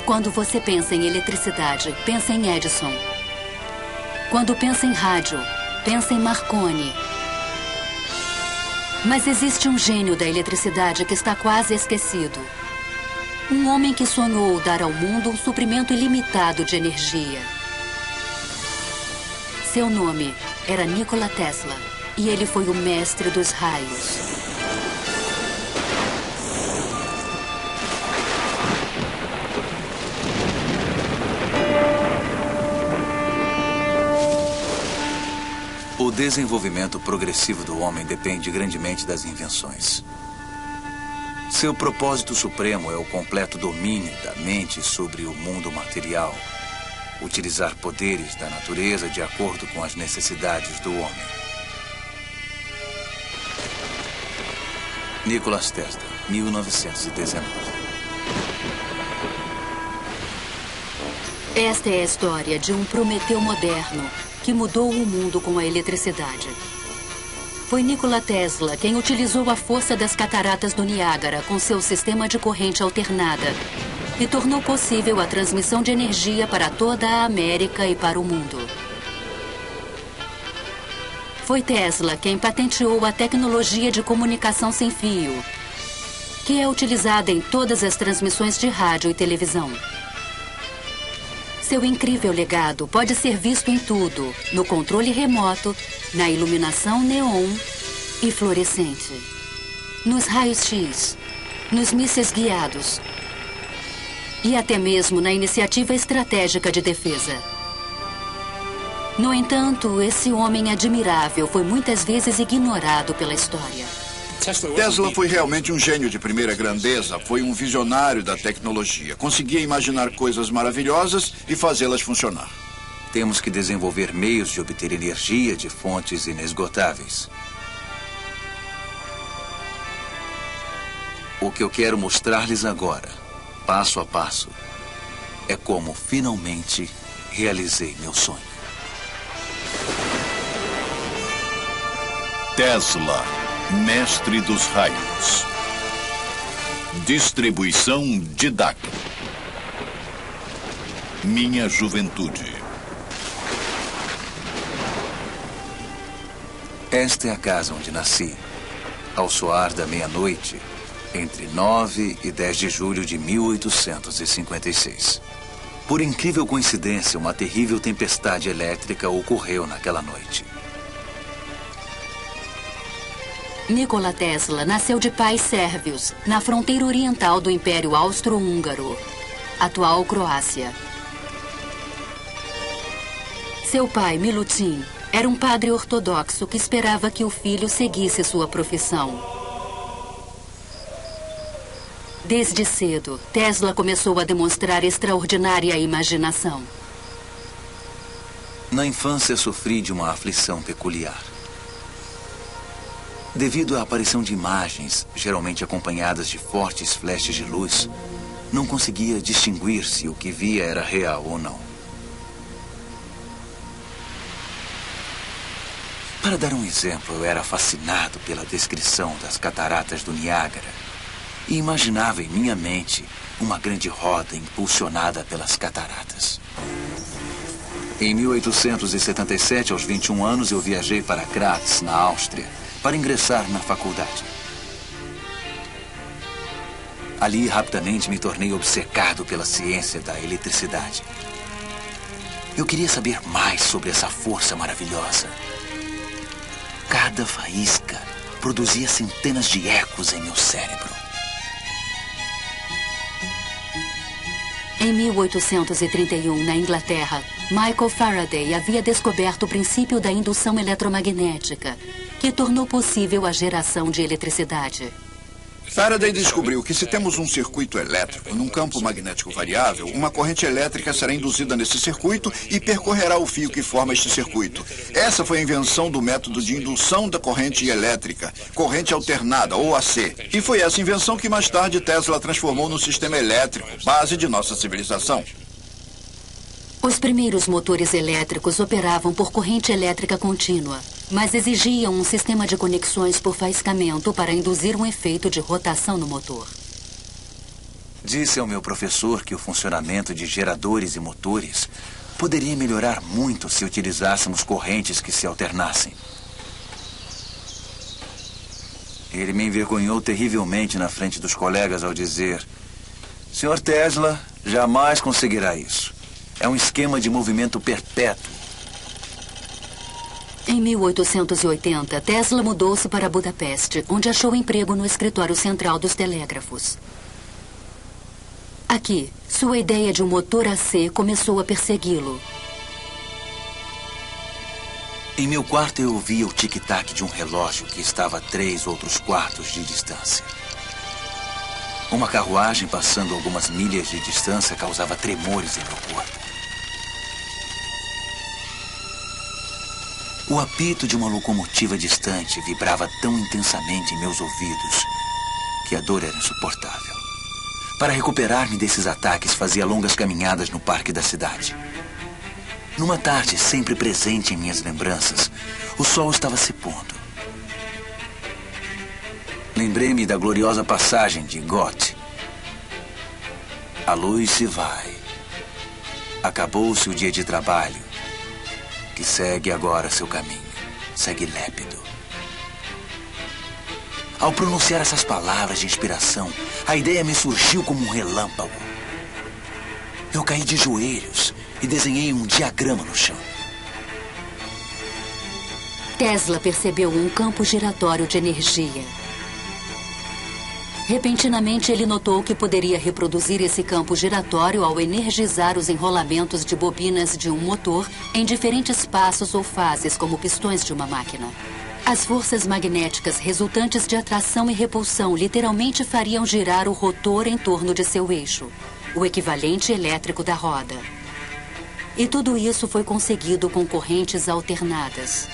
Quando você pensa em eletricidade, pensa em Edison. Quando pensa em rádio, pensa em Marconi. Mas existe um gênio da eletricidade que está quase esquecido. Um homem que sonhou dar ao mundo um suprimento ilimitado de energia. Seu nome era Nikola Tesla e ele foi o mestre dos raios. O desenvolvimento progressivo do homem depende grandemente das invenções. Seu propósito supremo é o completo domínio da mente sobre o mundo material. Utilizar poderes da natureza de acordo com as necessidades do homem. Nikola Tesla, 1919. Esta é a história de um Prometeu moderno que mudou o mundo com a eletricidade. Foi Nikola Tesla quem utilizou a força das cataratas do Niágara com seu sistema de corrente alternada e tornou possível a transmissão de energia para toda a América e para o mundo. Foi Tesla quem patenteou a tecnologia de comunicação sem fio, que é utilizada em todas as transmissões de rádio e televisão. Seu incrível legado pode ser visto em tudo, no controle remoto, na iluminação neon e fluorescente, nos raios-x, nos mísseis guiados e até mesmo na iniciativa estratégica de defesa. No entanto, esse homem admirável foi muitas vezes ignorado pela história. Tesla foi realmente um gênio de primeira grandeza, foi um visionário da tecnologia. Conseguia imaginar coisas maravilhosas e fazê-las funcionar. Temos que desenvolver meios de obter energia de fontes inesgotáveis. O que eu quero mostrar-lhes agora, passo a passo, é como finalmente realizei meu sonho. Tesla, mestre dos raios. Distribuição Didac. Minha juventude. Esta é a casa onde nasci, ao soar da meia-noite, entre 9 e 10 de julho de 1856. Por incrível coincidência, uma terrível tempestade elétrica ocorreu naquela noite. Nikola Tesla nasceu de pais sérvios, na fronteira oriental do Império Austro-Húngaro, atual Croácia. Seu pai, Milutin, era um padre ortodoxo que esperava que o filho seguisse sua profissão. Desde cedo, Tesla começou a demonstrar extraordinária imaginação. Na infância, sofri de uma aflição peculiar. Devido à aparição de imagens, geralmente acompanhadas de fortes flashes de luz, não conseguia distinguir se o que via era real ou não. Para dar um exemplo, eu era fascinado pela descrição das cataratas do Niágara e imaginava em minha mente uma grande roda impulsionada pelas cataratas. Em 1877, aos 21 anos, eu viajei para Graz, na Áustria, para ingressar na faculdade. Ali, rapidamente, me tornei obcecado pela ciência da eletricidade. Eu queria saber mais sobre essa força maravilhosa. Cada faísca produzia centenas de ecos em meu cérebro. Em 1831, na Inglaterra, Michael Faraday havia descoberto o princípio da indução eletromagnética, que tornou possível a geração de eletricidade. Faraday descobriu que se temos um circuito elétrico num campo magnético variável, uma corrente elétrica será induzida nesse circuito e percorrerá o fio que forma este circuito. Essa foi a invenção do método de indução da corrente elétrica, corrente alternada, ou AC. E foi essa invenção que mais tarde Tesla transformou no sistema elétrico, base de nossa civilização. Os primeiros motores elétricos operavam por corrente elétrica contínua, mas exigiam um sistema de conexões por faiscamento para induzir um efeito de rotação no motor. Disse ao meu professor que o funcionamento de geradores e motores poderia melhorar muito se utilizássemos correntes que se alternassem. Ele me envergonhou terrivelmente na frente dos colegas ao dizer: Sr. Tesla jamais conseguirá isso. É um esquema de movimento perpétuo. Em 1880, Tesla mudou-se para Budapeste, onde achou emprego no escritório central dos telégrafos. Aqui, sua ideia de um motor a C começou a persegui-lo. Em meu quarto eu ouvia o tic-tac de um relógio que estava a 3 outros quartos de distância. Uma carruagem passando algumas milhas de distância causava tremores em meu corpo. O apito de uma locomotiva distante vibrava tão intensamente em meus ouvidos que a dor era insuportável. Para recuperar-me desses ataques, fazia longas caminhadas no parque da cidade. Numa tarde sempre presente em minhas lembranças, o sol estava se pondo. Lembrei-me da gloriosa passagem de Goethe. A luz se vai. Acabou-se o dia de trabalho, que segue agora seu caminho. Segue lépido. Ao pronunciar essas palavras de inspiração, a ideia me surgiu como um relâmpago. Eu caí de joelhos e desenhei um diagrama no chão. Tesla percebeu um campo giratório de energia. Repentinamente, ele notou que poderia reproduzir esse campo giratório ao energizar os enrolamentos de bobinas de um motor em diferentes passos ou fases, como pistões de uma máquina. As forças magnéticas resultantes de atração e repulsão literalmente fariam girar o rotor em torno de seu eixo, o equivalente elétrico da roda. E tudo isso foi conseguido com correntes alternadas.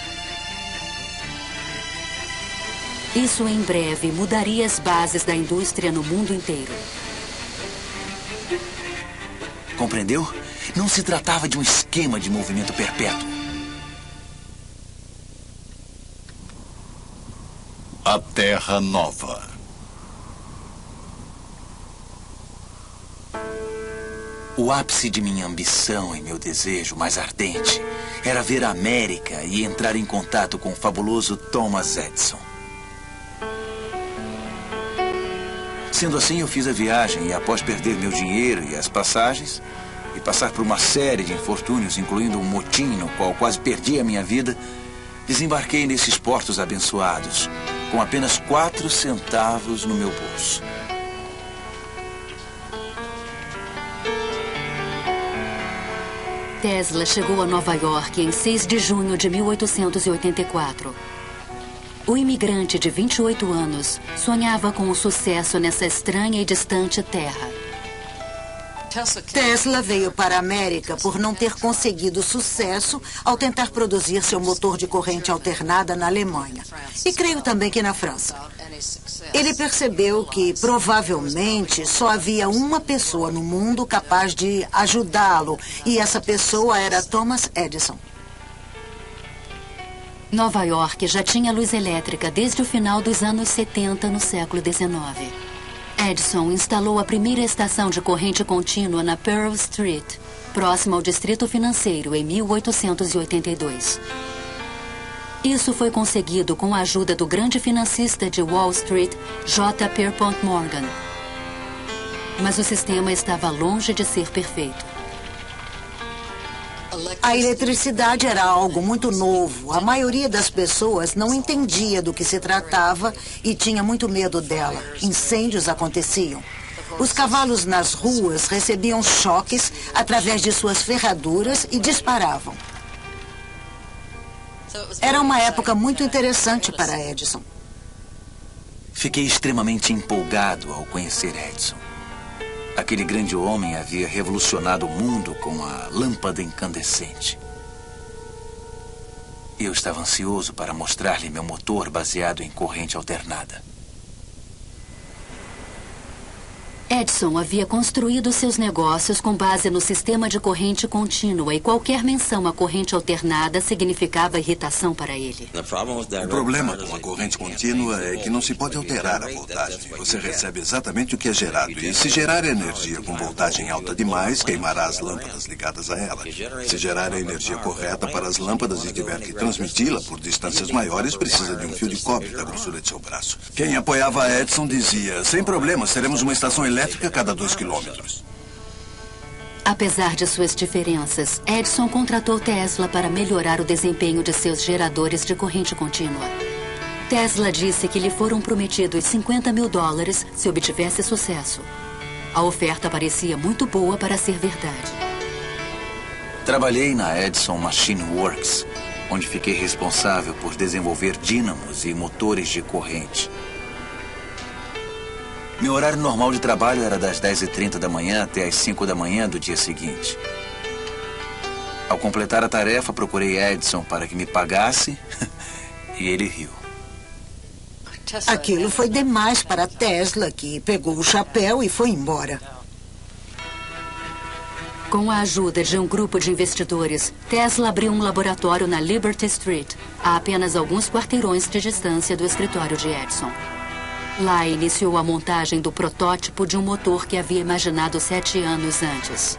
Isso em breve mudaria as bases da indústria no mundo inteiro. Compreendeu? Não se tratava de um esquema de movimento perpétuo. A Terra Nova. O ápice de minha ambição e meu desejo mais ardente era ver a América e entrar em contato com o fabuloso Thomas Edison. Sendo assim, eu fiz a viagem e, após perder meu dinheiro e as passagens, e passar por uma série de infortúnios, incluindo um motim no qual quase perdi a minha vida, desembarquei nesses portos abençoados, com apenas 4 centavos no meu bolso. Tesla chegou a Nova York em 6 de junho de 1884. O imigrante de 28 anos sonhava com o sucesso nessa estranha e distante terra. Tesla veio para a América por não ter conseguido sucesso ao tentar produzir seu motor de corrente alternada na Alemanha. E creio também que na França. Ele percebeu que, provavelmente, só havia uma pessoa no mundo capaz de ajudá-lo, e essa pessoa era Thomas Edison. Nova York já tinha luz elétrica desde o final dos anos 70 no século XIX. Edison instalou a primeira estação de corrente contínua na Pearl Street, próxima ao Distrito Financeiro, em 1882. Isso foi conseguido com a ajuda do grande financista de Wall Street, J. Pierpont Morgan. Mas o sistema estava longe de ser perfeito. A eletricidade era algo muito novo. A maioria das pessoas não entendia do que se tratava e tinha muito medo dela. Incêndios aconteciam. Os cavalos nas ruas recebiam choques através de suas ferraduras e disparavam. Era uma época muito interessante para Edison. Fiquei extremamente empolgado ao conhecer Edison. Aquele grande homem havia revolucionado o mundo com a lâmpada incandescente. Eu estava ansioso para mostrar-lhe meu motor baseado em corrente alternada. Edison havia construído seus negócios com base no sistema de corrente contínua e qualquer menção à corrente alternada significava irritação para ele. O problema com a corrente contínua é que não se pode alterar a voltagem. Você recebe exatamente o que é gerado. E se gerar energia com voltagem alta demais, queimará as lâmpadas ligadas a ela. Se gerar a energia correta para as lâmpadas e tiver que transmiti-la por distâncias maiores, precisa de um fio de cobre da grossura de seu braço. Quem apoiava a Edison dizia, sem problemas, teremos uma estação elétrica a cada 2 quilômetros. Apesar de suas diferenças, Edison contratou Tesla para melhorar o desempenho de seus geradores de corrente contínua. Tesla disse que lhe foram prometidos $50 mil se obtivesse sucesso. A oferta parecia muito boa para ser verdade. Trabalhei na Edison Machine Works, onde fiquei responsável por desenvolver dínamos e motores de corrente. Meu horário normal de trabalho era das 10h30 da manhã até as 5 da manhã do dia seguinte. Ao completar a tarefa, procurei Edison para que me pagasse e ele riu. Aquilo foi demais para Tesla, que pegou o chapéu e foi embora. Com a ajuda de um grupo de investidores, Tesla abriu um laboratório na Liberty Street, a apenas alguns quarteirões de distância do escritório de Edison. Lá iniciou a montagem do protótipo de um motor que havia imaginado 7 anos antes.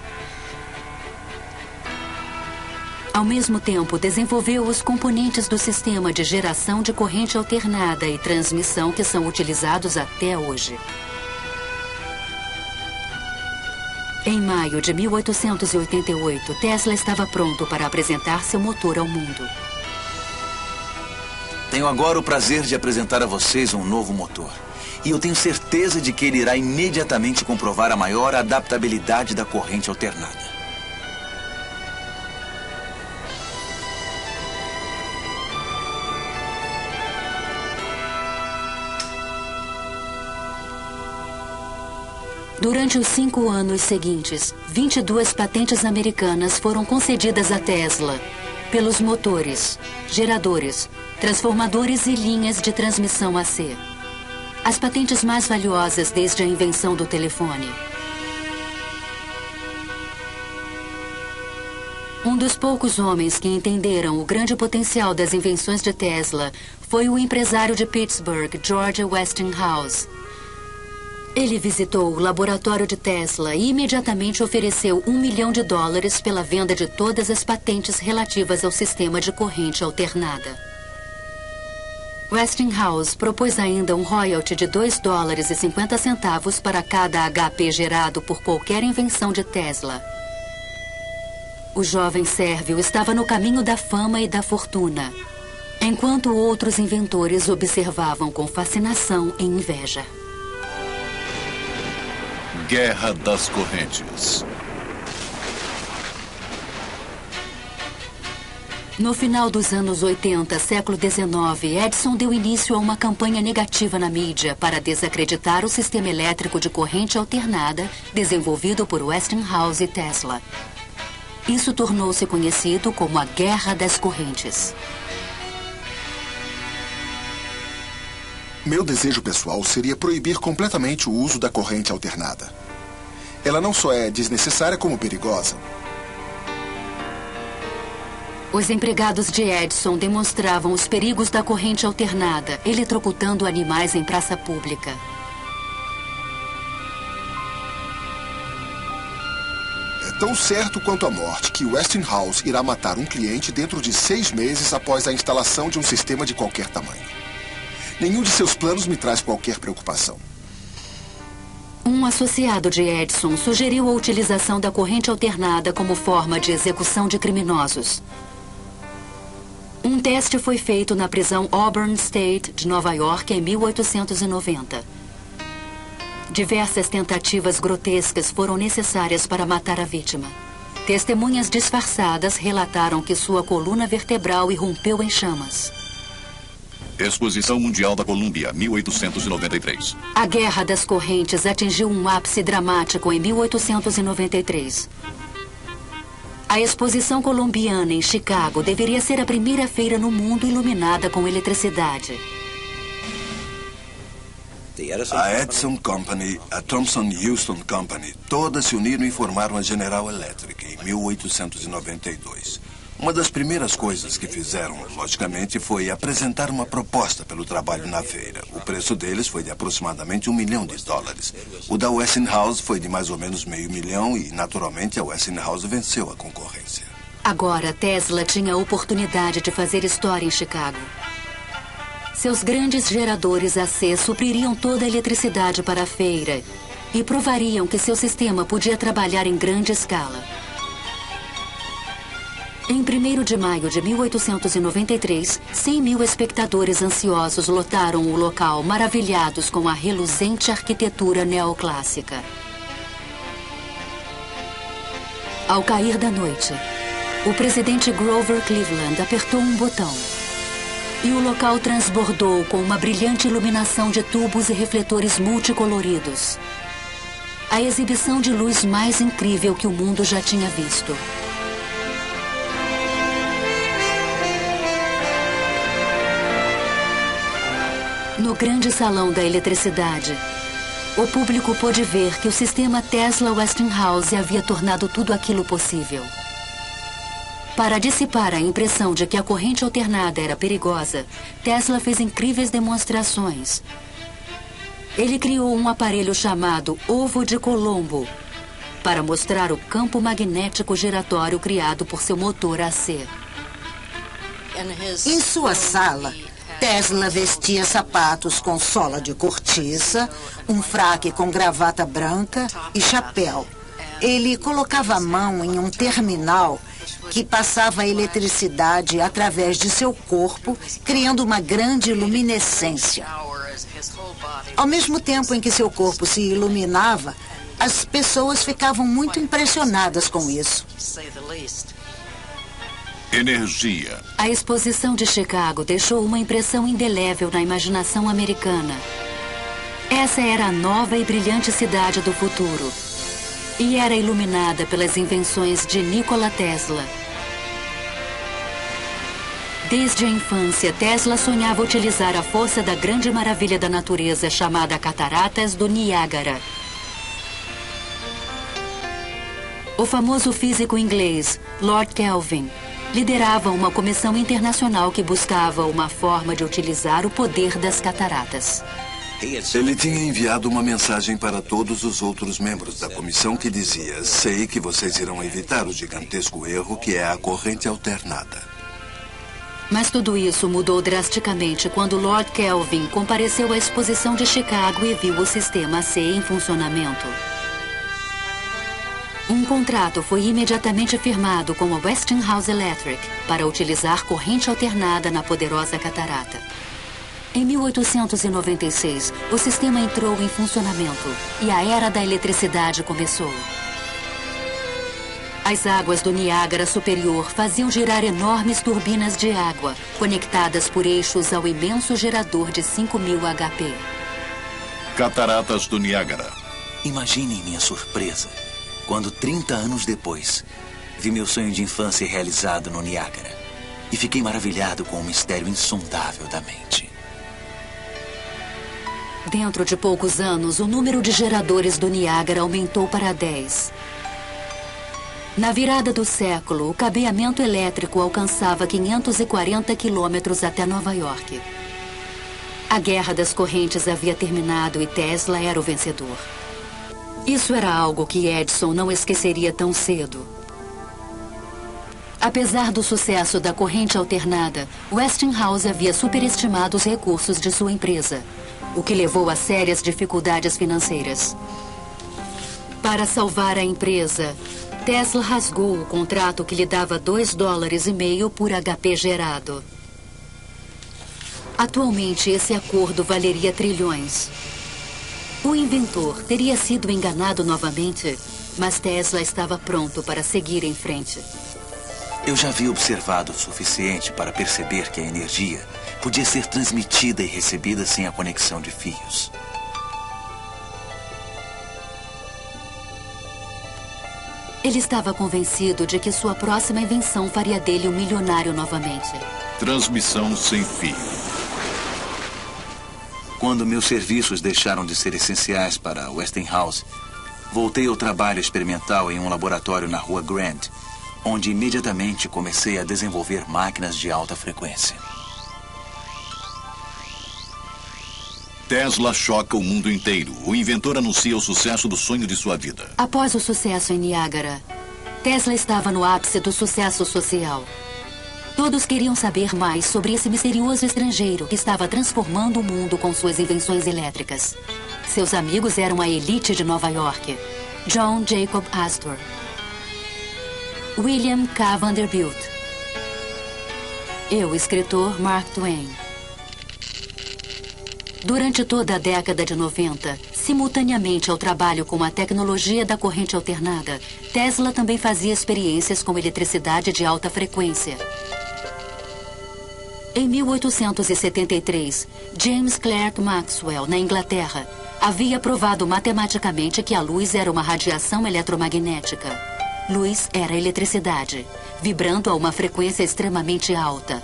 Ao mesmo tempo, desenvolveu os componentes do sistema de geração de corrente alternada e transmissão que são utilizados até hoje. Em maio de 1888, Tesla estava pronto para apresentar seu motor ao mundo. Tenho agora o prazer de apresentar a vocês um novo motor. E eu tenho certeza de que ele irá imediatamente comprovar a maior adaptabilidade da corrente alternada. Durante os 5 anos seguintes, 22 patentes americanas foram concedidas a Tesla pelos motores, geradores, transformadores e linhas de transmissão AC. As patentes mais valiosas desde a invenção do telefone. Um dos poucos homens que entenderam o grande potencial das invenções de Tesla foi o empresário de Pittsburgh, George Westinghouse. Ele visitou o laboratório de Tesla e imediatamente ofereceu $1 milhão pela venda de todas as patentes relativas ao sistema de corrente alternada. Westinghouse propôs ainda um royalty de $2,50 para cada HP gerado por qualquer invenção de Tesla. O jovem sérvio estava no caminho da fama e da fortuna, enquanto outros inventores observavam com fascinação e inveja. Guerra das Correntes. No final dos anos 80, século XIX, Edison deu início a uma campanha negativa na mídia para desacreditar o sistema elétrico de corrente alternada desenvolvido por Westinghouse e Tesla. Isso tornou-se conhecido como a Guerra das Correntes. Meu desejo pessoal seria proibir completamente o uso da corrente alternada. Ela não só é desnecessária como perigosa. Os empregados de Edison demonstravam os perigos da corrente alternada, eletrocutando animais em praça pública. É tão certo quanto a morte que Westinghouse irá matar um cliente dentro de 6 meses após a instalação de um sistema de qualquer tamanho. Nenhum de seus planos me traz qualquer preocupação. Um associado de Edison sugeriu a utilização da corrente alternada como forma de execução de criminosos. Um teste foi feito na prisão Auburn State de Nova York em 1890. Diversas tentativas grotescas foram necessárias para matar a vítima. Testemunhas disfarçadas relataram que sua coluna vertebral irrompeu em chamas. Exposição Mundial da Colômbia, 1893. A Guerra das Correntes atingiu um ápice dramático em 1893. A Exposição Colombiana em Chicago deveria ser a primeira feira no mundo iluminada com eletricidade. A Edison Company, a Thomson Houston Company, todas se uniram e formaram a General Electric em 1892. Uma das primeiras coisas que fizeram, logicamente, foi apresentar uma proposta pelo trabalho na feira. O preço deles foi de aproximadamente $1 milhão. O da Westinghouse foi de mais ou menos $500 mil e, naturalmente, a Westinghouse venceu a concorrência. Agora, Tesla tinha a oportunidade de fazer história em Chicago. Seus grandes geradores AC supririam toda a eletricidade para a feira e provariam que seu sistema podia trabalhar em grande escala. Em 1º de maio de 1893, 100 mil espectadores ansiosos lotaram o local, maravilhados com a reluzente arquitetura neoclássica. Ao cair da noite, o presidente Grover Cleveland apertou um botão e o local transbordou com uma brilhante iluminação de tubos e refletores multicoloridos. A exibição de luz mais incrível que o mundo já tinha visto. No grande salão da eletricidade, o público pôde ver que o sistema Tesla Westinghouse havia tornado tudo aquilo possível. Para dissipar a impressão de que a corrente alternada era perigosa, Tesla fez incríveis demonstrações. Ele criou um aparelho chamado Ovo de Colombo para mostrar o campo magnético giratório criado por seu motor AC. Em sua sala, Tesla vestia sapatos com sola de cortiça, um fraque com gravata branca e chapéu. Ele colocava a mão em um terminal que passava a eletricidade através de seu corpo, criando uma grande luminescência. Ao mesmo tempo em que seu corpo se iluminava, as pessoas ficavam muito impressionadas com isso. Energia. A exposição de Chicago deixou uma impressão indelével na imaginação americana. Essa era a nova e brilhante cidade do futuro. E era iluminada pelas invenções de Nikola Tesla. Desde a infância, Tesla sonhava utilizar a força da grande maravilha da natureza chamada Cataratas do Niágara. O famoso físico inglês, Lord Kelvin, liderava uma comissão internacional que buscava uma forma de utilizar o poder das cataratas. Ele tinha enviado uma mensagem para todos os outros membros da comissão que dizia: sei que vocês irão evitar o gigantesco erro que é a corrente alternada. Mas tudo isso mudou drasticamente quando Lord Kelvin compareceu à exposição de Chicago e viu o sistema AC em funcionamento. Um contrato foi imediatamente firmado com a Westinghouse Electric para utilizar corrente alternada na poderosa catarata. Em 1896, o sistema entrou em funcionamento e a era da eletricidade começou. As águas do Niágara Superior faziam girar enormes turbinas de água, conectadas por eixos ao imenso gerador de 5.000 HP. Cataratas do Niágara. Imaginem minha surpresa quando, 30 anos depois, vi meu sonho de infância realizado no Niágara e fiquei maravilhado com o mistério insondável da mente. Dentro de poucos anos, o número de geradores do Niágara aumentou para 10. Na virada do século, o cabeamento elétrico alcançava 540 quilômetros até Nova York. A guerra das correntes havia terminado e Tesla era o vencedor. Isso era algo que Edison não esqueceria tão cedo. Apesar do sucesso da corrente alternada, Westinghouse havia superestimado os recursos de sua empresa, o que levou a sérias dificuldades financeiras. Para salvar a empresa, Tesla rasgou o contrato que lhe dava $2,5 por HP gerado. Atualmente, esse acordo valeria trilhões. O inventor teria sido enganado novamente, mas Tesla estava pronto para seguir em frente. Eu já havia observado o suficiente para perceber que a energia podia ser transmitida e recebida sem a conexão de fios. Ele estava convencido de que sua próxima invenção faria dele um milionário novamente. Transmissão sem fio. Quando meus serviços deixaram de ser essenciais para Westinghouse, voltei ao trabalho experimental em um laboratório na rua Grant, onde imediatamente comecei a desenvolver máquinas de alta frequência. Tesla choca o mundo inteiro. O inventor anuncia o sucesso do sonho de sua vida. Após o sucesso em Niágara, Tesla estava no ápice do sucesso social. Todos queriam saber mais sobre esse misterioso estrangeiro que estava transformando o mundo com suas invenções elétricas. Seus amigos eram a elite de Nova York: John Jacob Astor, William K. Vanderbilt, eu, escritor Mark Twain. Durante toda a década de 90, simultaneamente ao trabalho com a tecnologia da corrente alternada, Tesla também fazia experiências com eletricidade de alta frequência. Em 1873, James Clerk Maxwell, na Inglaterra, havia provado matematicamente que a luz era uma radiação eletromagnética. Luz era eletricidade, vibrando a uma frequência extremamente alta.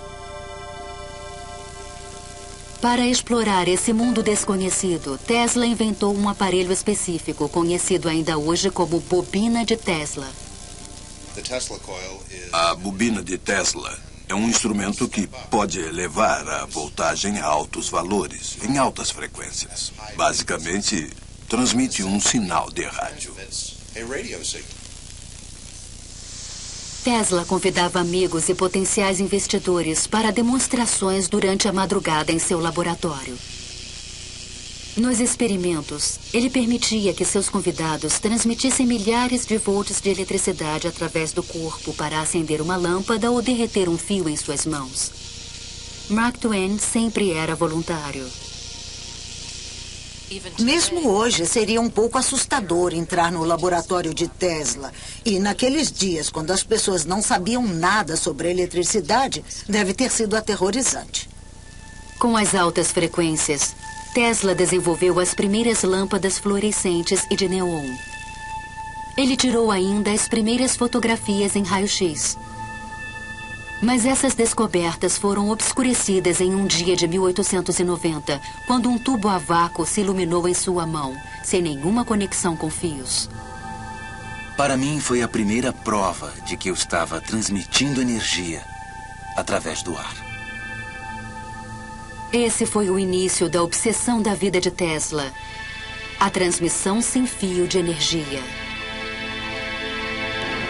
Para explorar esse mundo desconhecido, Tesla inventou um aparelho específico, conhecido ainda hoje como bobina de Tesla. A bobina de Tesla é um instrumento que pode elevar a voltagem a altos valores, em altas frequências. Basicamente, transmite um sinal de rádio. Tesla convidava amigos e potenciais investidores para demonstrações durante a madrugada em seu laboratório. Nos experimentos, ele permitia que seus convidados transmitissem milhares de volts de eletricidade através do corpo para acender uma lâmpada ou derreter um fio em suas mãos. Mark Twain sempre era voluntário. Mesmo hoje, seria um pouco assustador entrar no laboratório de Tesla. E naqueles dias, quando as pessoas não sabiam nada sobre eletricidade, deve ter sido aterrorizante. Com as altas frequências, Tesla desenvolveu as primeiras lâmpadas fluorescentes e de neon. Ele tirou ainda as primeiras fotografias em raio-x. Mas essas descobertas foram obscurecidas em um dia de 1890, quando um tubo a vácuo se iluminou em sua mão, sem nenhuma conexão com fios. Para mim, foi a primeira prova de que eu estava transmitindo energia através do ar. Esse foi o início da obsessão da vida de Tesla: a transmissão sem fio de energia.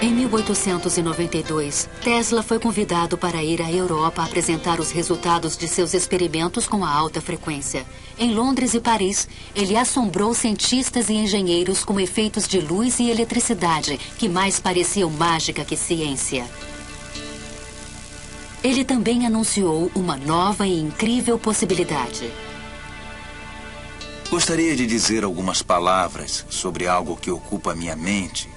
Em 1892, Tesla foi convidado para ir à Europa apresentar os resultados de seus experimentos com a alta frequência. Em Londres e Paris, ele assombrou cientistas e engenheiros com efeitos de luz e eletricidade que mais pareciam mágica que ciência. Ele também anunciou uma nova e incrível possibilidade. Gostaria de dizer algumas palavras sobre algo que ocupa minha mente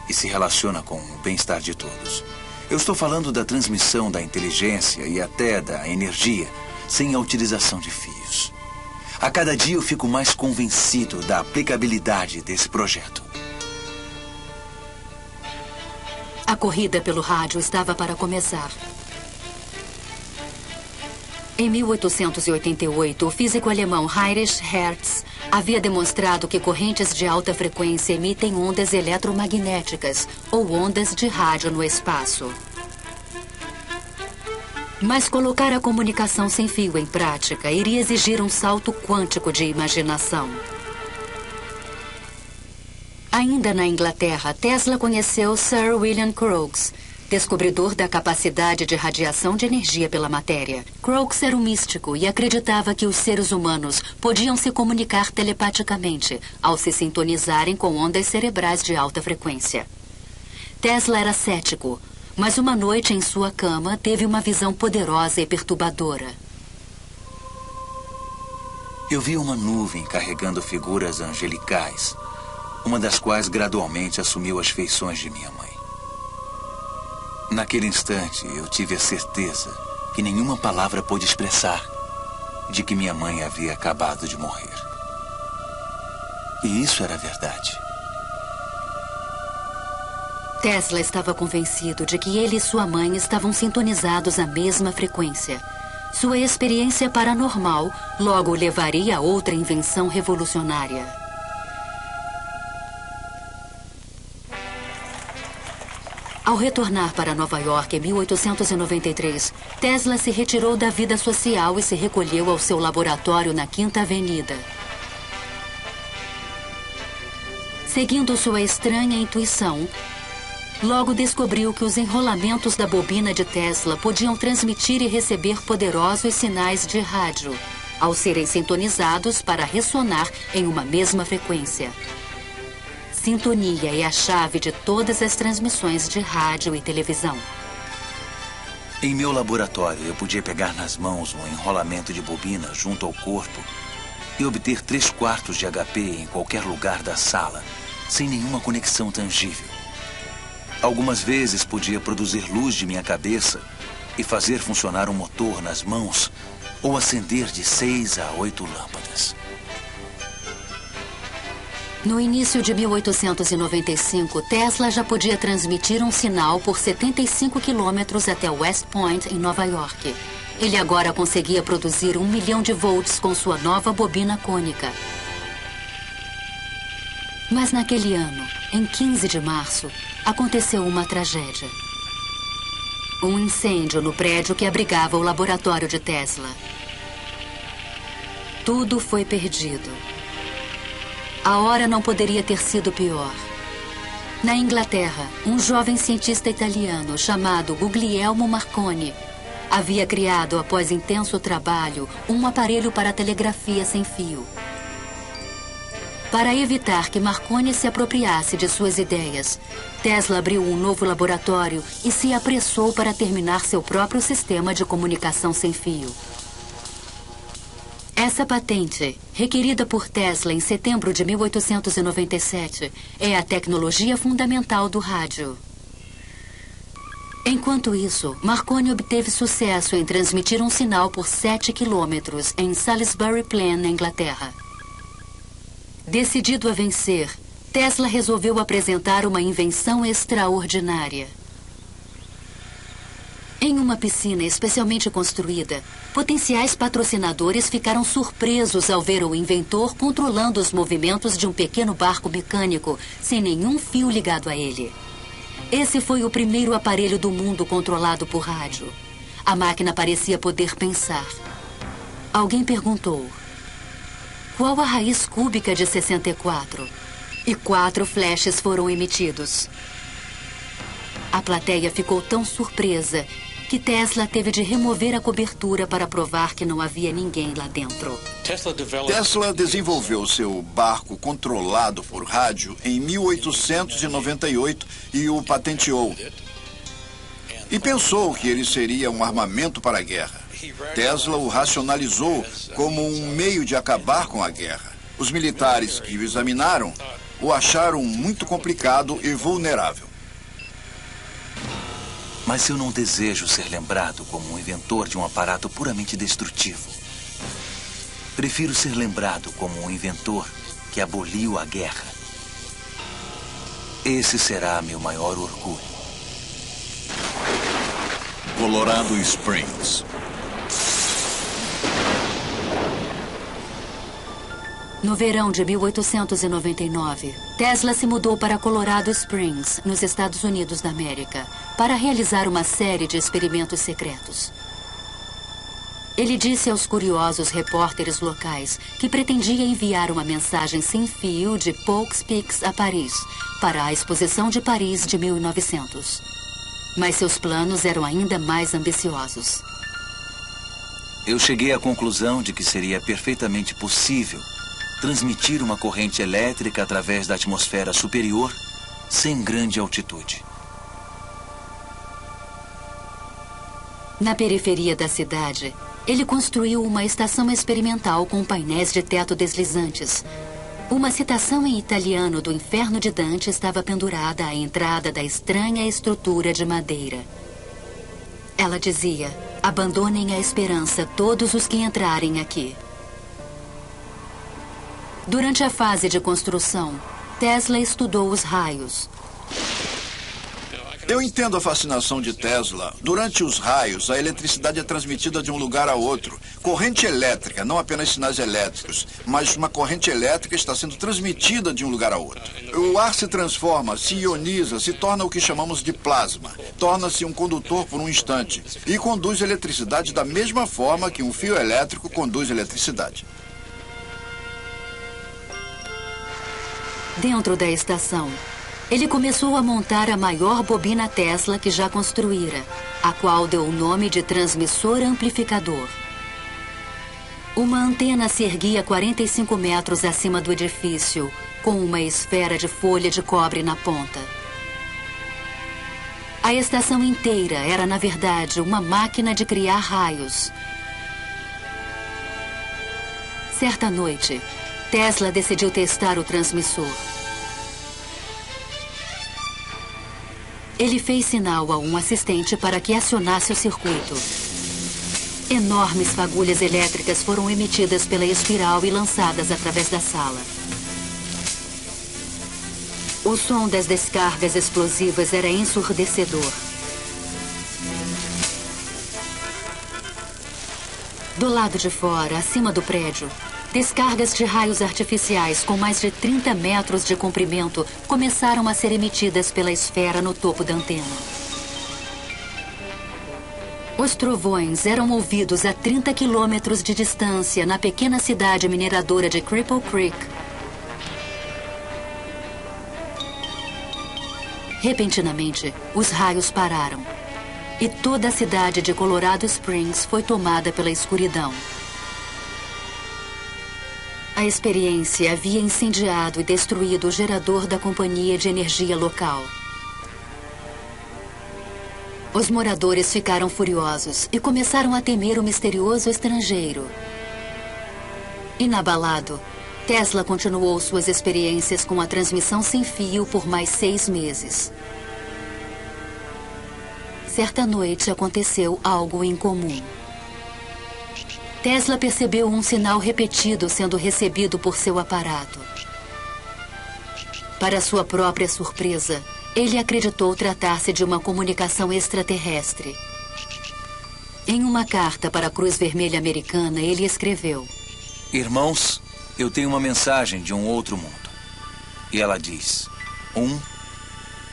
e se relaciona com o bem-estar de todos. Eu estou falando da transmissão da inteligência e até da energia sem a utilização de fios. A cada dia eu fico mais convencido da aplicabilidade desse projeto. A corrida pelo rádio estava para começar. Em 1888, o físico alemão Heinrich Hertz havia demonstrado que correntes de alta frequência emitem ondas eletromagnéticas ou ondas de rádio no espaço. Mas colocar a comunicação sem fio em prática iria exigir um salto quântico de imaginação. Ainda na Inglaterra, Tesla conheceu Sir William Crookes, descobridor da capacidade de radiação de energia pela matéria. Crookes era um místico e acreditava que os seres humanos podiam se comunicar telepaticamente ao se sintonizarem com ondas cerebrais de alta frequência. Tesla era cético, mas uma noite em sua cama teve uma visão poderosa e perturbadora. Eu vi uma nuvem carregando figuras angelicais, uma das quais gradualmente assumiu as feições de minha mãe. Naquele instante, eu tive a certeza que nenhuma palavra pôde expressar de que minha mãe havia acabado de morrer. E isso era verdade. Tesla estava convencido de que ele e sua mãe estavam sintonizados à mesma frequência. Sua experiência paranormal logo o levaria a outra invenção revolucionária. Ao retornar para Nova York em 1893, Tesla se retirou da vida social e se recolheu ao seu laboratório na Quinta Avenida. Seguindo sua estranha intuição, logo descobriu que os enrolamentos da bobina de Tesla podiam transmitir e receber poderosos sinais de rádio, ao serem sintonizados para ressonar em uma mesma frequência. Sintonia é a chave de todas as transmissões de rádio e televisão. Em meu laboratório, eu podia pegar nas mãos um enrolamento de bobina junto ao corpo e obter 3/4 de HP em qualquer lugar da sala, sem nenhuma conexão tangível. Algumas vezes podia produzir luz de minha cabeça e fazer funcionar um motor nas mãos ou acender de 6 a 8 lâmpadas. No início de 1895, Tesla já podia transmitir um sinal por 75 quilômetros até West Point, em Nova York. Ele agora conseguia produzir 1 milhão de volts com sua nova bobina cônica. Mas naquele ano, em 15 de março, aconteceu uma tragédia. Um incêndio no prédio que abrigava o laboratório de Tesla. Tudo foi perdido. A hora não poderia ter sido pior. Na Inglaterra, um jovem cientista italiano chamado Guglielmo Marconi havia criado, após intenso trabalho, um aparelho para telegrafia sem fio. Para evitar que Marconi se apropriasse de suas ideias, Tesla abriu um novo laboratório e se apressou para terminar seu próprio sistema de comunicação sem fio. Essa patente, requerida por Tesla em setembro de 1897, é a tecnologia fundamental do rádio. Enquanto isso, Marconi obteve sucesso em transmitir um sinal por 7 quilômetros em Salisbury Plain, na Inglaterra. Decidido a vencer, Tesla resolveu apresentar uma invenção extraordinária. Em uma piscina especialmente construída, potenciais patrocinadores ficaram surpresos ao ver o inventor controlando os movimentos de um pequeno barco mecânico sem nenhum fio ligado a ele. Esse foi o primeiro aparelho do mundo controlado por rádio. A máquina parecia poder pensar. Alguém perguntou: qual a raiz cúbica de 64? E 4 flashes foram emitidos. A plateia ficou tão surpresa que Tesla teve de remover a cobertura para provar que não havia ninguém lá dentro. Tesla desenvolveu seu barco controlado por rádio em 1898 e o patenteou. E pensou que ele seria um armamento para a guerra. Tesla o racionalizou como um meio de acabar com a guerra. Os militares que o examinaram o acharam muito complicado e vulnerável. Mas eu não desejo ser lembrado como um inventor de um aparato puramente destrutivo. Prefiro ser lembrado como um inventor que aboliu a guerra. Esse será meu maior orgulho. Colorado Springs. No verão de 1899, Tesla se mudou para Colorado Springs, nos Estados Unidos da América, para realizar uma série de experimentos secretos. Ele disse aos curiosos repórteres locais que pretendia enviar uma mensagem sem fio de Poughkeepsie a Paris, para a Exposição de Paris de 1900. Mas seus planos eram ainda mais ambiciosos. Eu cheguei à conclusão de que seria perfeitamente possível transmitir uma corrente elétrica através da atmosfera superior sem grande altitude. Na periferia da cidade, ele construiu uma estação experimental com painéis de teto deslizantes. Uma citação em italiano do Inferno de Dante estava pendurada à entrada da estranha estrutura de madeira. Ela dizia: abandonem a esperança todos os que entrarem aqui. Durante a fase de construção, Tesla estudou os raios. Eu entendo a fascinação de Tesla. Durante os raios, a eletricidade é transmitida de um lugar a outro. Corrente elétrica, não apenas sinais elétricos, mas uma corrente elétrica está sendo transmitida de um lugar a outro. O ar se transforma, se ioniza, se torna o que chamamos de plasma. Torna-se um condutor por um instante e conduz eletricidade da mesma forma que um fio elétrico conduz eletricidade. Dentro da estação, ele começou a montar a maior bobina Tesla que já construíra, a qual deu o nome de transmissor amplificador. Uma antena se erguia 45 metros acima do edifício, com uma esfera de folha de cobre na ponta. A estação inteira era, na verdade, uma máquina de criar raios. Certa noite, Tesla decidiu testar o transmissor. Ele fez sinal a um assistente para que acionasse o circuito. Enormes fagulhas elétricas foram emitidas pela espiral e lançadas através da sala. O som das descargas explosivas era ensurdecedor. Do lado de fora, acima do prédio, descargas de raios artificiais com mais de 30 metros de comprimento começaram a ser emitidas pela esfera no topo da antena. Os trovões eram ouvidos a 30 quilômetros de distância na pequena cidade mineradora de Cripple Creek. Repentinamente, os raios pararam e toda a cidade de Colorado Springs foi tomada pela escuridão. A experiência havia incendiado e destruído o gerador da companhia de energia local. Os moradores ficaram furiosos e começaram a temer o misterioso estrangeiro. Inabalado, Tesla continuou suas experiências com a transmissão sem fio por mais 6 meses. Certa noite aconteceu algo incomum. Tesla percebeu um sinal repetido sendo recebido por seu aparato. Para sua própria surpresa, ele acreditou tratar-se de uma comunicação extraterrestre. Em uma carta para a Cruz Vermelha Americana, ele escreveu: Irmãos, eu tenho uma mensagem de um outro mundo. E ela diz: 1,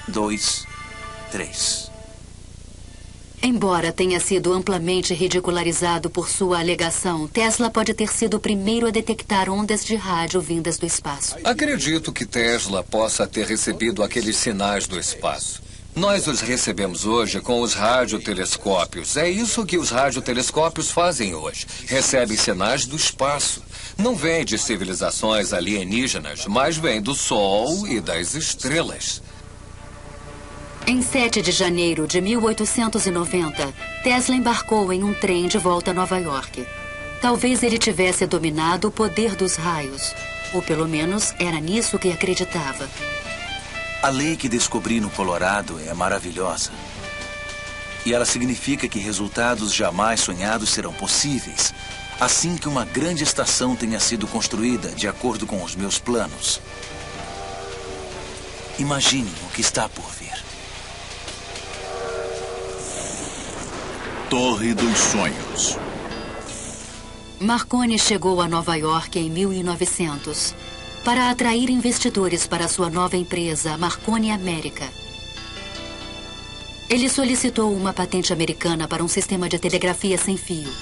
2, 3. Embora tenha sido amplamente ridicularizado por sua alegação, Tesla pode ter sido o primeiro a detectar ondas de rádio vindas do espaço. Acredito que Tesla possa ter recebido aqueles sinais do espaço. Nós os recebemos hoje com os radiotelescópios. É isso que os radiotelescópios fazem hoje. Recebem sinais do espaço. Não vem de civilizações alienígenas, mas vem do Sol e das estrelas. Em 7 de janeiro de 1890, Tesla embarcou em um trem de volta a Nova York. Talvez ele tivesse dominado o poder dos raios, ou pelo menos era nisso que acreditava. A lei que descobri no Colorado é maravilhosa. E ela significa que resultados jamais sonhados serão possíveis, assim que uma grande estação tenha sido construída de acordo com os meus planos. Imaginem o que está por vir. Torre dos Sonhos. Marconi chegou a Nova York em 1900 para atrair investidores para sua nova empresa, Marconi América. Ele solicitou uma patente americana para um sistema de telegrafia sem fio,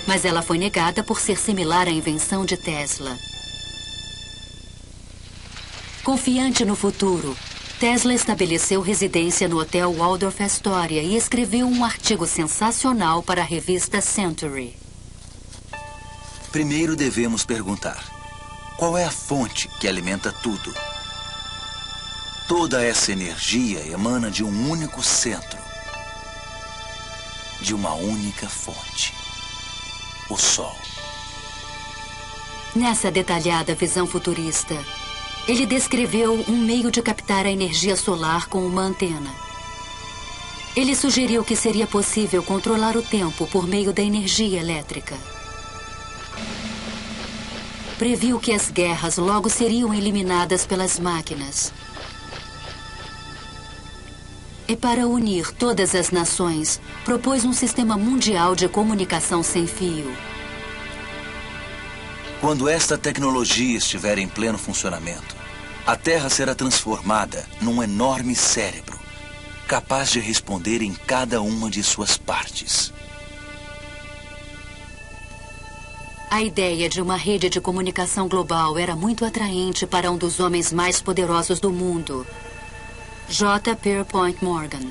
mas ela foi negada por ser similar à invenção de Tesla. Confiante no futuro, Tesla estabeleceu residência no Hotel Waldorf Astoria e escreveu um artigo sensacional para a revista Century. Primeiro devemos perguntar: qual é a fonte que alimenta tudo? Toda essa energia emana de um único centro, de uma única fonte: o Sol. Nessa detalhada visão futurista, ele descreveu um meio de captar a energia solar com uma antena. Ele sugeriu que seria possível controlar o tempo por meio da energia elétrica. Previu que as guerras logo seriam eliminadas pelas máquinas. E para unir todas as nações, propôs um sistema mundial de comunicação sem fio. Quando esta tecnologia estiver em pleno funcionamento, a Terra será transformada num enorme cérebro, capaz de responder em cada uma de suas partes. A ideia de uma rede de comunicação global era muito atraente para um dos homens mais poderosos do mundo, J. Pierpont Morgan.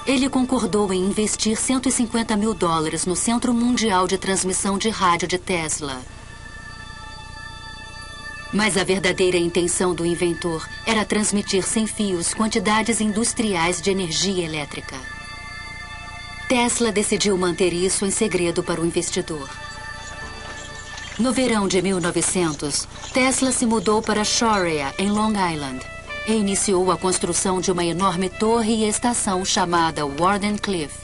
Ele concordou em investir $150 mil no Centro Mundial de Transmissão de Rádio de Tesla. Mas a verdadeira intenção do inventor era transmitir sem fios quantidades industriais de energia elétrica. Tesla decidiu manter isso em segredo para o investidor. No verão de 1900, Tesla se mudou para Sharia, em Long Island, e iniciou a construção de uma enorme torre e estação chamada Wardenclyffe.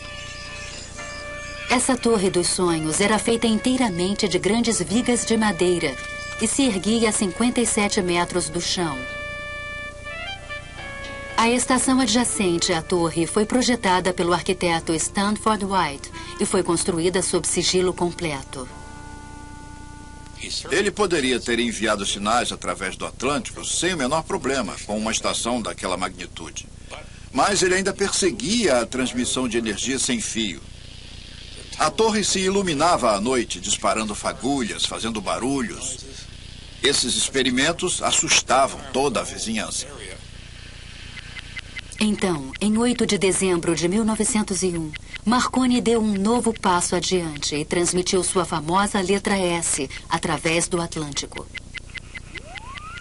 Essa torre dos sonhos era feita inteiramente de grandes vigas de madeira e se erguia a 57 metros do chão. A estação adjacente à torre foi projetada pelo arquiteto Stanford White e foi construída sob sigilo completo. Ele poderia ter enviado sinais através do Atlântico sem o menor problema, com uma estação daquela magnitude. Mas ele ainda perseguia a transmissão de energia sem fio. A torre se iluminava à noite, disparando fagulhas, fazendo barulhos. Esses experimentos assustavam toda a vizinhança. Então, em 8 de dezembro de 1901, Marconi deu um novo passo adiante e transmitiu sua famosa letra S através do Atlântico.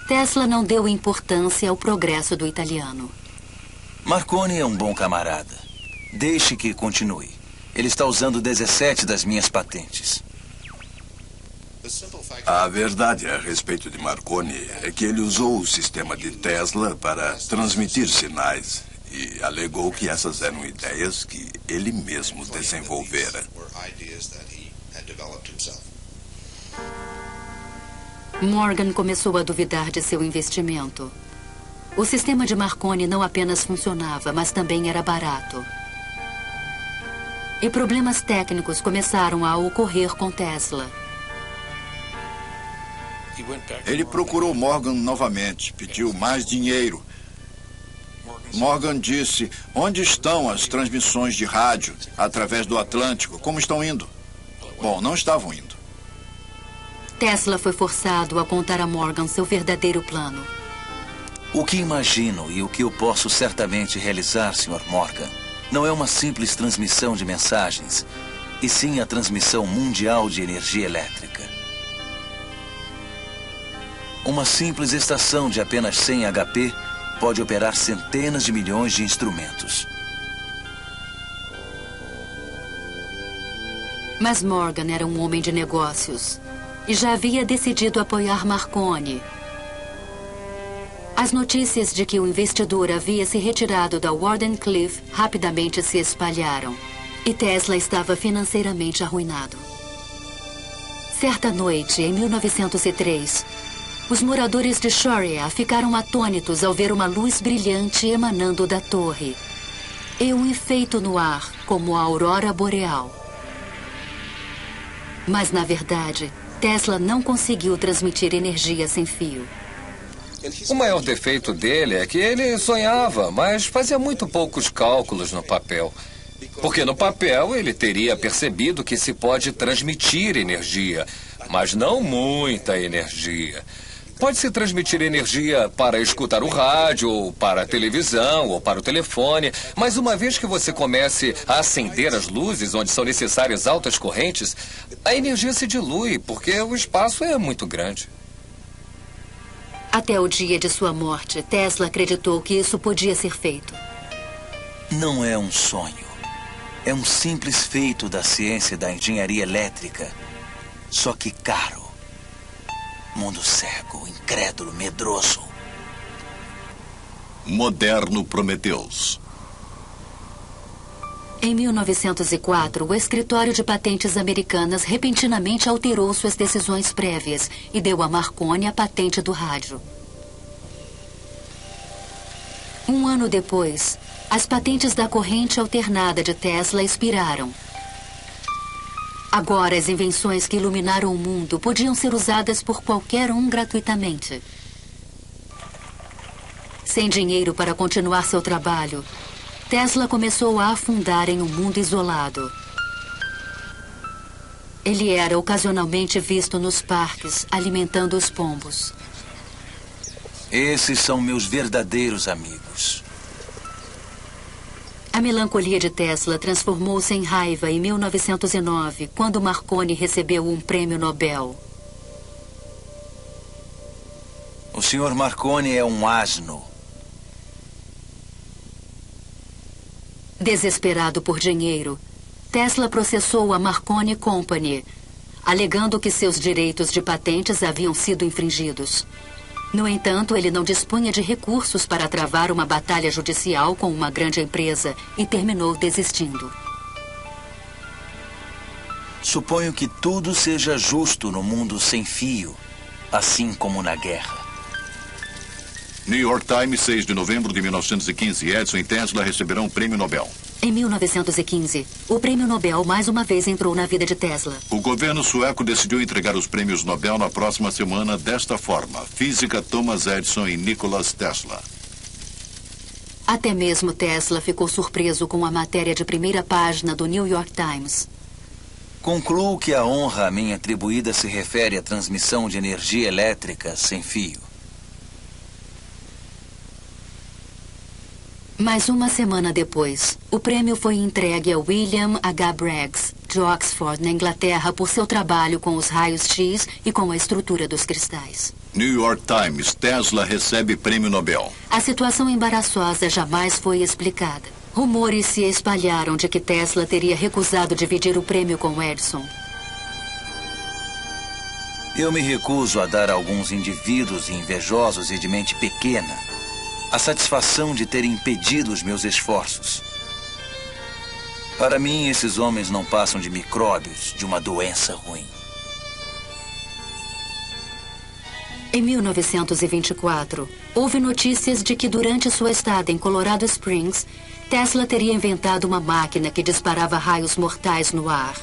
Tesla não deu importância ao progresso do italiano. Marconi é um bom camarada. Deixe que continue. Ele está usando 17 das minhas patentes. A verdade a respeito de Marconi é que ele usou o sistema de Tesla para transmitir sinais e alegou que essas eram ideias que ele mesmo desenvolvera. Morgan começou a duvidar de seu investimento. O sistema de Marconi não apenas funcionava, mas também era barato. E problemas técnicos começaram a ocorrer com Tesla. Ele procurou Morgan novamente, pediu mais dinheiro. Morgan disse: onde estão as transmissões de rádio através do Atlântico? Como estão indo? Bom, não estavam indo. Tesla foi forçado a contar a Morgan seu verdadeiro plano. O que imagino e o que eu posso certamente realizar, Sr. Morgan, não é uma simples transmissão de mensagens, e sim a transmissão mundial de energia elétrica. Uma simples estação de apenas 100 HP pode operar centenas de milhões de instrumentos. Mas Morgan era um homem de negócios e já havia decidido apoiar Marconi. As notícias de que o investidor havia se retirado da Wardenclyffe rapidamente se espalharam e Tesla estava financeiramente arruinado. Certa noite, em 1903, os moradores de Sharia ficaram atônitos ao ver uma luz brilhante emanando da torre e um efeito no ar como a aurora boreal. Mas, na verdade, Tesla não conseguiu transmitir energia sem fio. O maior defeito dele é que ele sonhava, mas fazia muito poucos cálculos no papel. Porque no papel ele teria percebido que se pode transmitir energia, mas não muita energia. Pode-se transmitir energia para escutar o rádio, ou para a televisão, ou para o telefone, mas uma vez que você comece a acender as luzes onde são necessárias altas correntes, a energia se dilui, porque o espaço é muito grande. Até o dia de sua morte, Tesla acreditou que isso podia ser feito. Não é um sonho. É um simples feito da ciência da engenharia elétrica, só que caro. Mundo cego, incrédulo, medroso. Moderno Prometheus. Em 1904, o escritório de patentes americanas repentinamente alterou suas decisões prévias e deu a Marconi a patente do rádio. Um ano depois, as patentes da corrente alternada de Tesla expiraram. Agora, as invenções que iluminaram o mundo podiam ser usadas por qualquer um gratuitamente. Sem dinheiro para continuar seu trabalho, Tesla começou a afundar em um mundo isolado. Ele era ocasionalmente visto nos parques, alimentando os pombos. Esses são meus verdadeiros amigos. A melancolia de Tesla transformou-se em raiva em 1909, quando Marconi recebeu um prêmio Nobel. O Sr. Marconi é um asno. Desesperado por dinheiro, Tesla processou a Marconi Company, alegando que seus direitos de patentes haviam sido infringidos. No entanto, ele não dispunha de recursos para travar uma batalha judicial com uma grande empresa e terminou desistindo. Suponho que tudo seja justo no mundo sem fio, assim como na guerra. New York Times, 6 de novembro de 1915. Edison e Tesla receberão um prêmio Nobel. Em 1915, o prêmio Nobel mais uma vez entrou na vida de Tesla. O governo sueco decidiu entregar os prêmios Nobel na próxima semana desta forma: Física, Thomas Edison e Nikola Tesla. Até mesmo Tesla ficou surpreso com a matéria de primeira página do New York Times. Concluo que a honra a mim atribuída se refere à transmissão de energia elétrica sem fio. Mas uma semana depois, o prêmio foi entregue a William H. Braggs, de Oxford, na Inglaterra, por seu trabalho com os raios X e com a estrutura dos cristais. New York Times, Tesla recebe prêmio Nobel. A situação embaraçosa jamais foi explicada. Rumores se espalharam de que Tesla teria recusado dividir o prêmio com Edison. Eu me recuso a dar a alguns indivíduos invejosos e de mente pequena a satisfação de terem impedido os meus esforços. Para mim, esses homens não passam de micróbios de uma doença ruim. Em 1924, houve notícias de que durante sua estada em Colorado Springs, Tesla teria inventado uma máquina que disparava raios mortais no ar.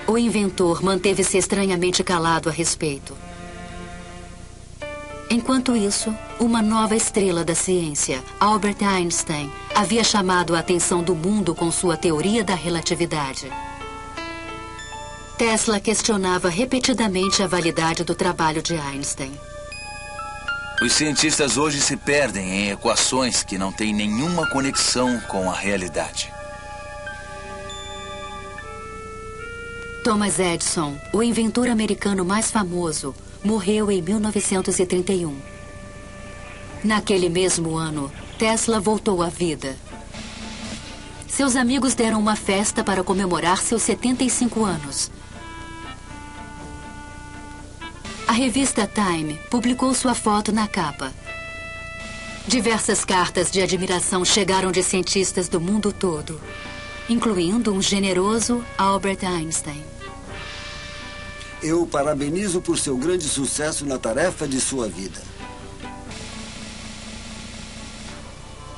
O inventor manteve-se estranhamente calado a respeito. Enquanto isso, uma nova estrela da ciência, Albert Einstein, havia chamado a atenção do mundo com sua teoria da relatividade. Tesla questionava repetidamente a validade do trabalho de Einstein. Os cientistas hoje se perdem em equações que não têm nenhuma conexão com a realidade. Thomas Edison, o inventor americano mais famoso, morreu em 1931. Naquele mesmo ano, Tesla voltou à vida. Seus amigos deram uma festa para comemorar seus 75 anos. A revista Time publicou sua foto na capa. Diversas cartas de admiração chegaram de cientistas do mundo todo, incluindo um generoso Albert Einstein. Eu o parabenizo por seu grande sucesso na tarefa de sua vida.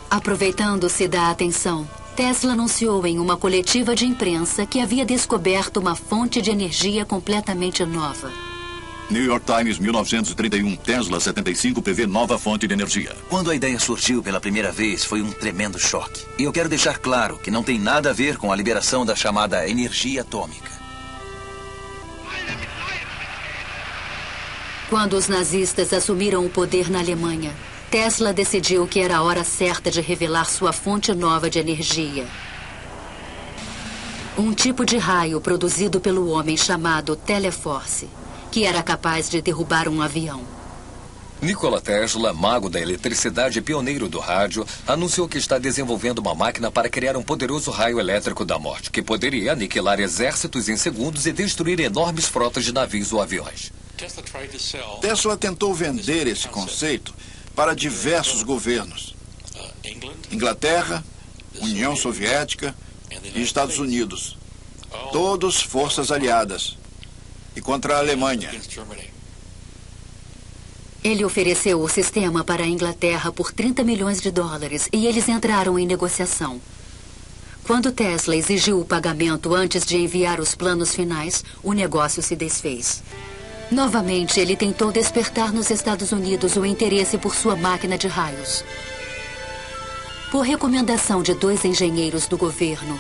Aproveitando-se da atenção, Tesla anunciou em uma coletiva de imprensa que havia descoberto uma fonte de energia completamente nova. New York Times, 1931. Tesla 75 prevê nova fonte de energia. Quando a ideia surgiu pela primeira vez, foi um tremendo choque. E eu quero deixar claro que não tem nada a ver com a liberação da chamada energia atômica. Quando os nazistas assumiram o poder na Alemanha, Tesla decidiu que era a hora certa de revelar sua fonte nova de energia. Um tipo de raio produzido pelo homem chamado Teleforce, que era capaz de derrubar um avião. Nikola Tesla, mago da eletricidade e pioneiro do rádio, anunciou que está desenvolvendo uma máquina para criar um poderoso raio elétrico da morte, que poderia aniquilar exércitos em segundos e destruir enormes frotas de navios ou aviões. Tesla tentou vender esse conceito para diversos governos. Inglaterra, União Soviética e Estados Unidos. Todos forças aliadas. E contra a Alemanha. Ele ofereceu o sistema para a Inglaterra por 30 milhões de dólares e eles entraram em negociação. Quando Tesla exigiu o pagamento antes de enviar os planos finais, o negócio se desfez. Novamente, ele tentou despertar nos Estados Unidos o interesse por sua máquina de raios. Por recomendação de 2 engenheiros do governo,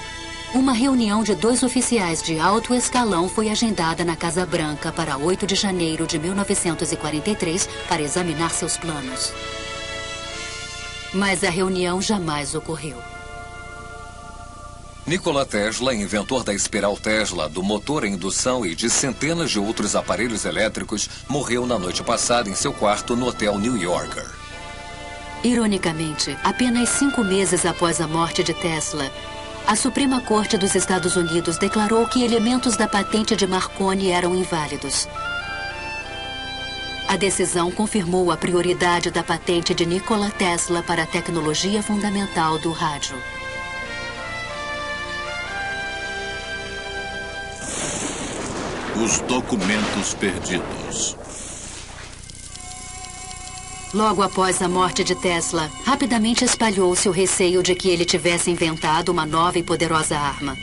uma reunião de 2 oficiais de alto escalão foi agendada na Casa Branca para 8 de janeiro de 1943 para examinar seus planos. Mas a reunião jamais ocorreu. Nikola Tesla, inventor da espiral Tesla, do motor a indução e de centenas de outros aparelhos elétricos, morreu na noite passada em seu quarto no Hotel New Yorker. Ironicamente, apenas 5 meses após a morte de Tesla, a Suprema Corte dos Estados Unidos declarou que elementos da patente de Marconi eram inválidos. A decisão confirmou a prioridade da patente de Nikola Tesla para a tecnologia fundamental do rádio. Os documentos perdidos. Logo após a morte de Tesla, rapidamente espalhou-se o receio de que ele tivesse inventado uma nova e poderosa arma.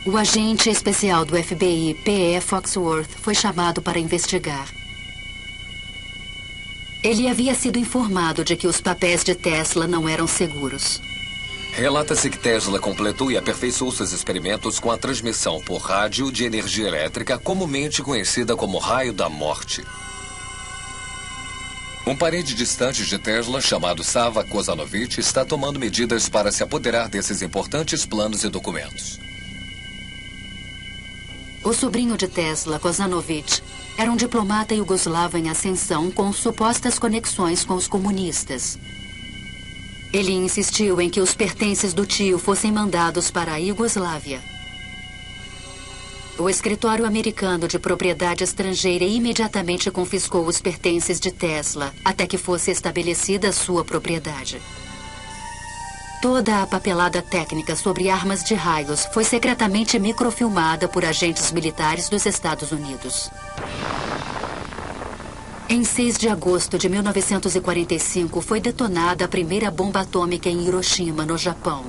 O agente especial do FBI, P.E. Foxworth, foi chamado para investigar. Ele havia sido informado de que os papéis de Tesla não eram seguros. Relata-se que Tesla completou e aperfeiçoou seus experimentos com a transmissão por rádio de energia elétrica, comumente conhecida como raio da morte. Um parente distante de Tesla, chamado Sava Kozanovich, está tomando medidas para se apoderar desses importantes planos e documentos. O sobrinho de Tesla, Kozanovich, era um diplomata iugoslavo em ascensão com supostas conexões com os comunistas. Ele insistiu em que os pertences do tio fossem mandados para a Iugoslávia. O escritório americano de propriedade estrangeira imediatamente confiscou os pertences de Tesla, até que fosse estabelecida sua propriedade. Toda a papelada técnica sobre armas de raios foi secretamente microfilmada por agentes militares dos Estados Unidos. Em 6 de agosto de 1945, foi detonada a primeira bomba atômica em Hiroshima, no Japão.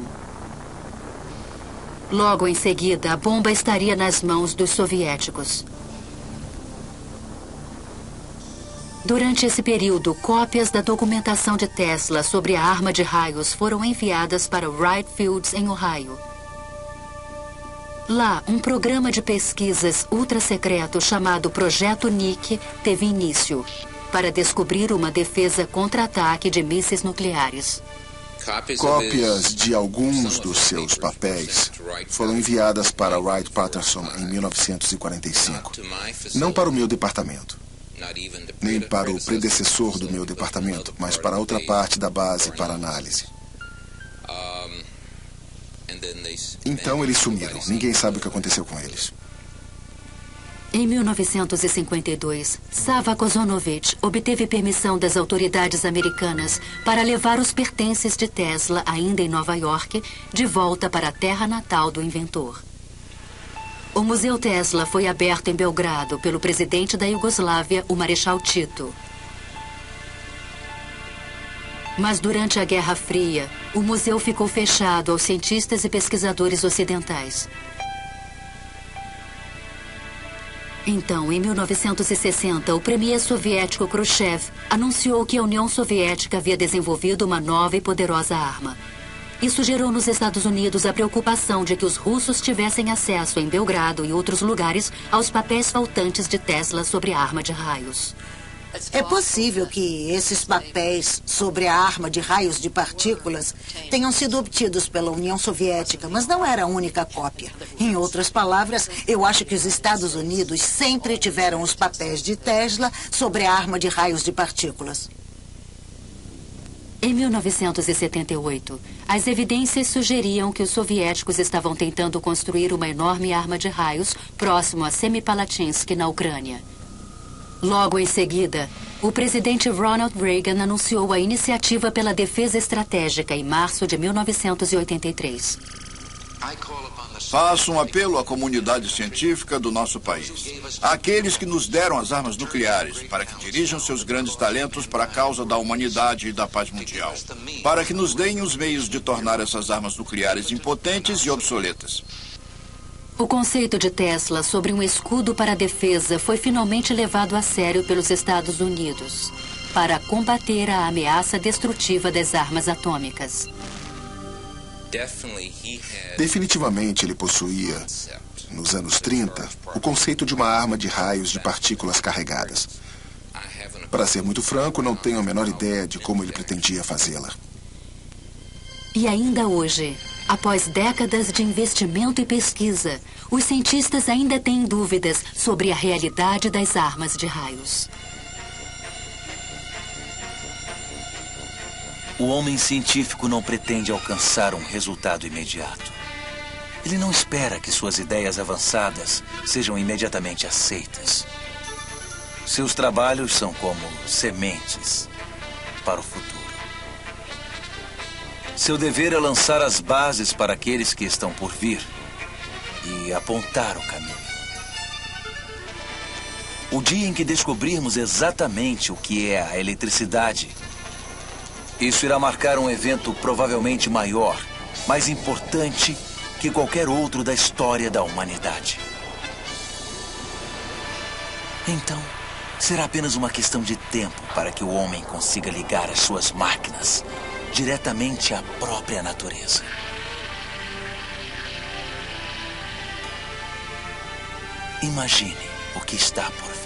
Logo em seguida, a bomba estaria nas mãos dos soviéticos. Durante esse período, cópias da documentação de Tesla sobre a arma de raios foram enviadas para Wright Fields, em Ohio. Lá, um programa de pesquisas ultra-secreto chamado Projeto Nick teve início para descobrir uma defesa contra-ataque de mísseis nucleares. Cópias de alguns dos seus papéis foram enviadas para Wright-Patterson em 1945. Não para o meu departamento, nem para o predecessor do meu departamento, mas para outra parte da base para análise. Então eles sumiram. Ninguém sabe o que aconteceu com eles. Em 1952, Sava Kozanovich obteve permissão das autoridades americanas para levar os pertences de Tesla, ainda em Nova York, de volta para a terra natal do inventor. O Museu Tesla foi aberto em Belgrado pelo presidente da Iugoslávia, o Marechal Tito. Mas durante a Guerra Fria, o museu ficou fechado aos cientistas e pesquisadores ocidentais. Então, em 1960, o premier soviético Khrushchev anunciou que a União Soviética havia desenvolvido uma nova e poderosa arma. Isso gerou nos Estados Unidos a preocupação de que os russos tivessem acesso em Belgrado e outros lugares aos papéis faltantes de Tesla sobre a arma de raios. É possível que esses papéis sobre a arma de raios de partículas tenham sido obtidos pela União Soviética, mas não era a única cópia. Em outras palavras, eu acho que os Estados Unidos sempre tiveram os papéis de Tesla sobre a arma de raios de partículas. Em 1978, as evidências sugeriam que os soviéticos estavam tentando construir uma enorme arma de raios próximo a Semipalatinsk, na Ucrânia. Logo em seguida, o presidente Ronald Reagan anunciou a Iniciativa pela Defesa Estratégica em março de 1983. Faço um apelo à comunidade científica do nosso país. Àqueles que nos deram as armas nucleares, para que dirijam seus grandes talentos para a causa da humanidade e da paz mundial. Para que nos deem os meios de tornar essas armas nucleares impotentes e obsoletas. O conceito de Tesla sobre um escudo para a defesa foi finalmente levado a sério pelos Estados Unidos para combater a ameaça destrutiva das armas atômicas. Definitivamente ele possuía, nos anos 30, o conceito de uma arma de raios de partículas carregadas. Para ser muito franco, não tenho a menor ideia de como ele pretendia fazê-la. E ainda hoje, após décadas de investimento e pesquisa, os cientistas ainda têm dúvidas sobre a realidade das armas de raios. O homem científico não pretende alcançar um resultado imediato. Ele não espera que suas ideias avançadas sejam imediatamente aceitas. Seus trabalhos são como sementes para o futuro. Seu dever é lançar as bases para aqueles que estão por vir e apontar o caminho. O dia em que descobrirmos exatamente o que é a eletricidade, isso irá marcar um evento provavelmente maior, mais importante que qualquer outro da história da humanidade. Então, será apenas uma questão de tempo para que o homem consiga ligar as suas máquinas diretamente à própria natureza. Imagine o que está por vir.